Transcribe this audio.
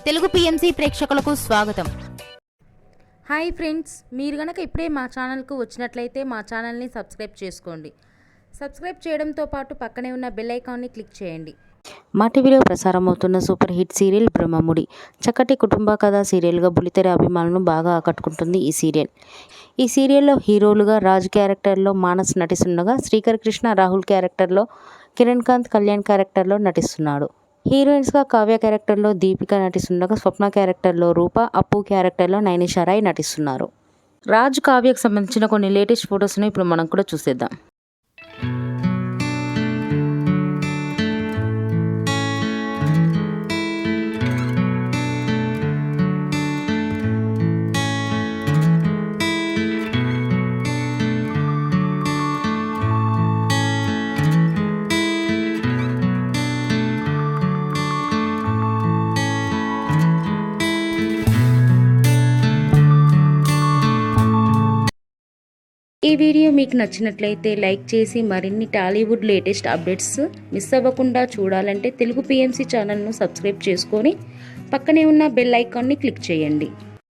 Telugu PMC ప్రేక్షకులకు స్వాగతం. Hi friends, మీరు గనక ఇప్పుడే మా ఛానల్కు వచ్చినట్లయితే మా ఛానల్ని సబ్స్క్రైబ్ చేసుకోండి. సబ్స్క్రైబ్ చేయడంతో పాటు పక్కనే ఉన్న బెల్ ఐకాన్ని క్లిక్ చేయండి. మా టీవీలో ప్రసారం అవుతున్న సూపర్ హిట్ సీరియల్ బ్రహ్మముడి చక్కటి కుటుంబ కథా సీరియల్గా బుల్లితెర అభిమానులను బాగా ఆకట్టుకుంటుంది ఈ సీరియల్. ఈ సీరియల్లో హీరోలుగా రాజ్ క్యారెక్టర్లో మానస్ నటిస్తుండగా, శ్రీకర్ కృష్ణ రాహుల్ క్యారెక్టర్లో, కిరణ్ కాంత్ కళ్యాణ్ క్యారెక్టర్లో నటిస్తున్నాడు. హీరోయిన్స్గా కావ్య క్యారెక్టర్లో దీపిక నటిస్తుండగా, స్వప్న క్యారెక్టర్లో రూప, అప్పు క్యారెక్టర్లో నైనిషారాయ్ నటిస్తున్నారు. రాజ్ కావ్యకు సంబంధించిన కొన్ని లేటెస్ట్ ఫొటోస్ను ఇప్పుడు మనం కూడా చూసేద్దాం. ఈ వీడియో మీకు నచ్చినట్లయితే లైక్ చేసి మరిన్ని టాలీవుడ్ లేటెస్ట్ అప్డేట్స్ మిస్ అవ్వకుండా చూడాలంటే తెలుగు పిఎంసి ఛానల్ను సబ్స్క్రైబ్ చేసుకొని పక్కనే ఉన్న బెల్ ఐకాన్ని క్లిక్ చేయండి.